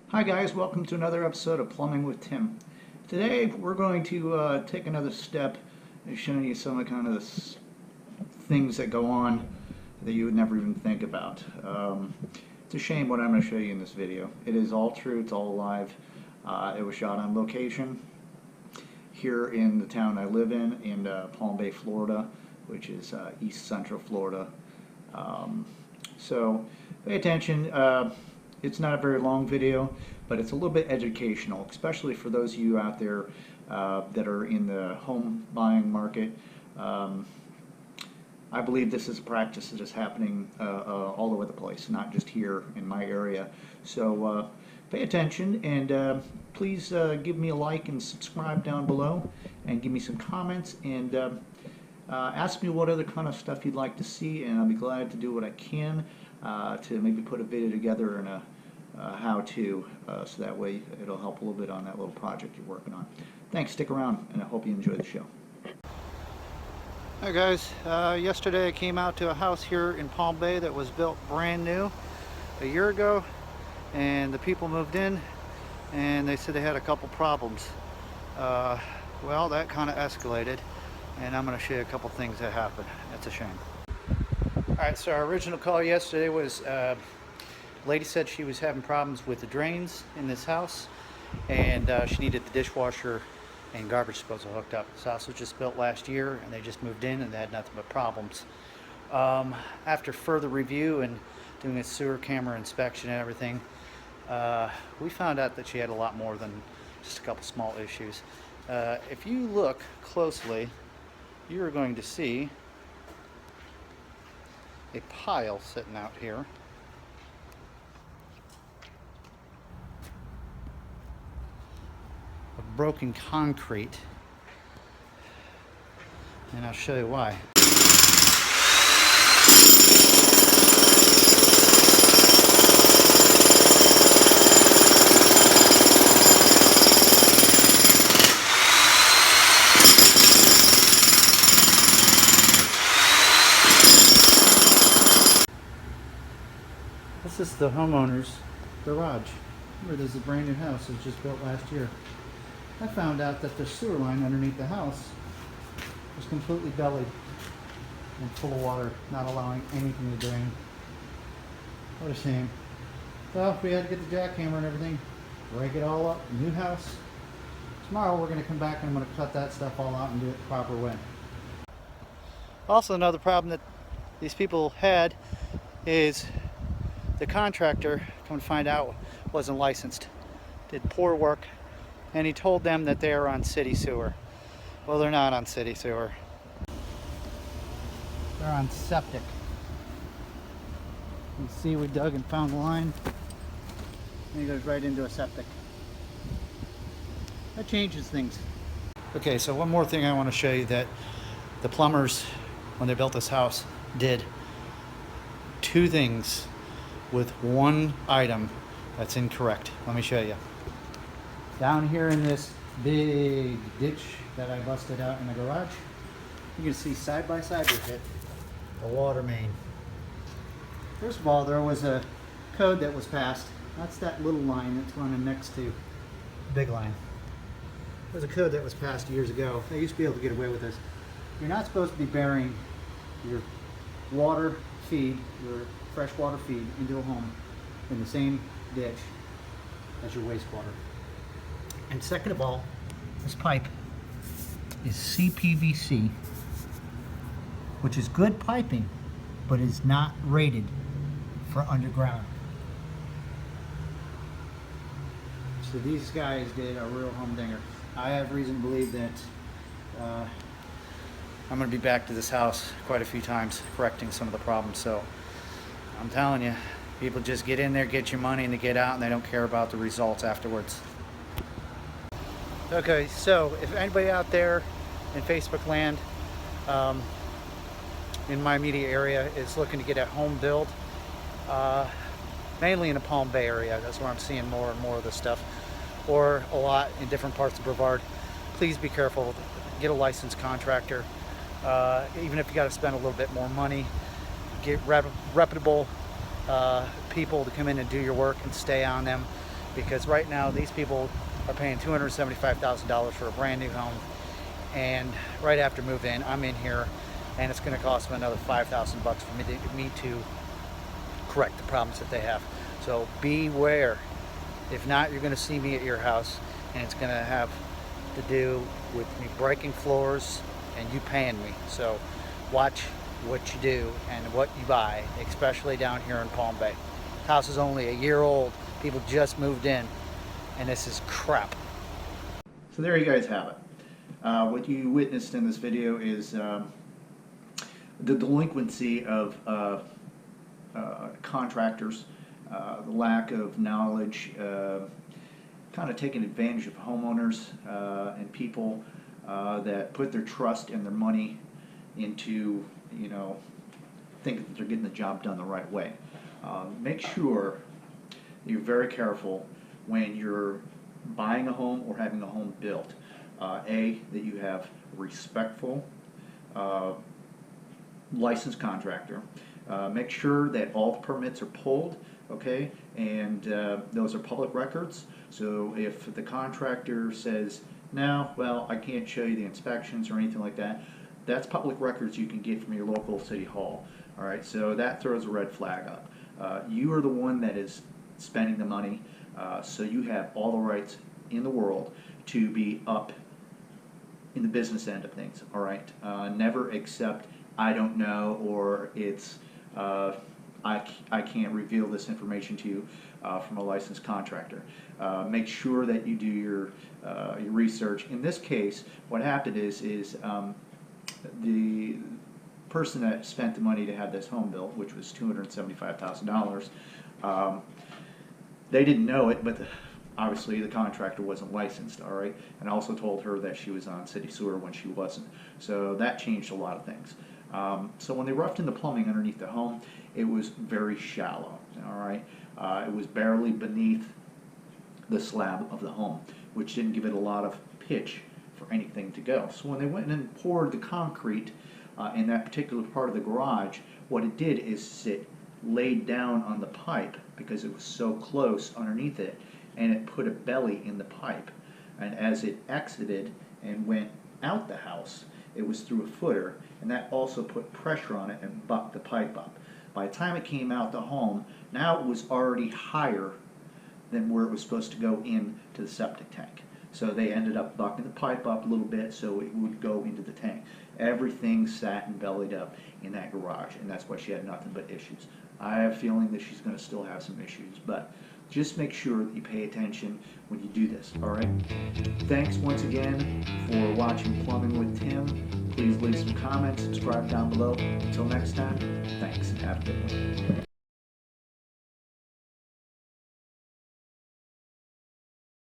Hi guys, welcome to another episode of Plumbing with Tim. Today we're going to take another step in showing you some of the things that go on that you would never even think about. It's a shame what I'm going to show you in this video. It is all true, it's all live. It was shot on location here in the town I live in Palm Bay, Florida, which is east central Florida. So pay attention. It's not a very long video, but it's a little bit educational, especially for those of you out there that are in the home buying market. I believe this is a practice that is happening all over the place, not just here in my area. So pay attention and please give me a like and subscribe down below, and give me some comments, and ask me what other kind of stuff you'd like to see, and I'll be glad to do what I can to maybe put a video together and a how-to, so that way it'll help a little bit on that little project you're working on. Thanks, stick around, and I hope you enjoy the show. Hi guys, yesterday I came out to a house here in Palm Bay that was built brand new a year ago, and the people moved in and they said they had a couple problems. Well, that kind of escalated, and I'm going to show you a couple things that happened. That's a shame. Alright, so our original call yesterday was lady said she was having problems with the drains in this house, and she needed the dishwasher and garbage disposal hooked up. This house was just built last year, and they just moved in and they had nothing but problems. After further review and doing a sewer camera inspection and everything, we found out that she had a lot more than just a couple small issues. If you look closely, you're going to see a pile sitting out here. Of broken concrete, and I'll show you why. This is the homeowner's garage. Remember, this is a brand new house. It was just built last year. I found out that the sewer line underneath the house was completely gullied and full of water, not allowing anything to drain. What a shame. Well, we had to get the jackhammer and everything, break it all up, new house. Tomorrow we're going to come back and I'm going to cut that stuff all out and do it the proper way. Also, another problem that these people had is the contractor, come to find out, wasn't licensed. Did poor work, and he told them that they are on city sewer. Well, they're not on city sewer. They're on septic. You see, we dug and found the line, and it goes right into a septic. That changes things. Okay, so one more thing I want to show you that the plumbers, when they built this house, did two things with one item that's incorrect. Let me show you. Down here in this big ditch that I busted out in the garage, you can see side by side with it a water main. First of all, there was a code that was passed. That's that little line that's running next to the big line. There's a code that was passed years ago. They used to be able to get away with this. You're not supposed to be burying your water feed, your freshwater feed, into a home in the same ditch as your wastewater. And second of all, this pipe is CPVC, which is good piping, but is not rated for underground. So these guys did a real humdinger. I have reason to believe that I'm going to be back to this house quite a few times, correcting some of the problems. So I'm telling you, people just get in there, get your money, and they get out, and they don't care about the results afterwards. Okay, so if anybody out there in Facebook land, in my immediate area, is looking to get a home build, mainly in the Palm Bay area, that's where I'm seeing more and more of this stuff, or a lot in different parts of Brevard, please be careful. Get a licensed contractor. Even if you got to spend a little bit more money, get reputable people to come in and do your work and stay on them. because right now these people are paying $275,000 for a brand new home, and right after move in, I'm in here, and it's going to cost them another $5,000 for me to correct the problems that they have. So beware. If not, you're going to see me at your house, and it's going to have to do with me breaking floors and you paying me. So watch what you do and what you buy, especially down here in Palm Bay. House is only a year old. People just moved in, and this is crap. So there you guys have it. What you witnessed in this video is the delinquency of contractors, the lack of knowledge, kind of taking advantage of homeowners and people that put their trust and their money into, thinking that they're getting the job done the right way. Make sure you're very careful when you're buying a home or having a home built. A, that you have a respectful, licensed contractor. Make sure that all the permits are pulled, okay, and those are public records. So if the contractor says, no, well, I can't show you the inspections or anything like that, that's public records you can get from your local city hall. All right, so that throws a red flag up. You are the one that is spending the money, so you have all the rights in the world to be up in the business end of things. All right, never accept I don't know, or it's I can't reveal this information to you from a licensed contractor. Make sure that you do your research. In this case, what happened is the person that spent the money to have this home built, which was $275,000, they didn't know it, but obviously the contractor wasn't licensed, all right? And also told her that she was on city sewer when she wasn't. So that changed a lot of things. So when they roughed in the plumbing underneath the home, it was very shallow, all right? It was barely beneath the slab of the home, which didn't give it a lot of pitch for anything to go. So when they went in and poured the concrete in that particular part of the garage, what it did is it laid down on the pipe because it was so close underneath it, and it put a belly in the pipe. And as it exited and went out the house, it was through a footer, and that also put pressure on it and bucked the pipe up. By the time it came out the home, now it was already higher than where it was supposed to go into the septic tank. So they ended up bucking the pipe up a little bit so it would go into the tank. Everything sat and bellied up in that garage, and that's why she had nothing but issues. I have a feeling that she's going to still have some issues, but just make sure that you pay attention when you do this, all right? Thanks once again for watching Plumbing with Tim. Please leave some comments, subscribe down below. Until next time, thanks, and have a good one.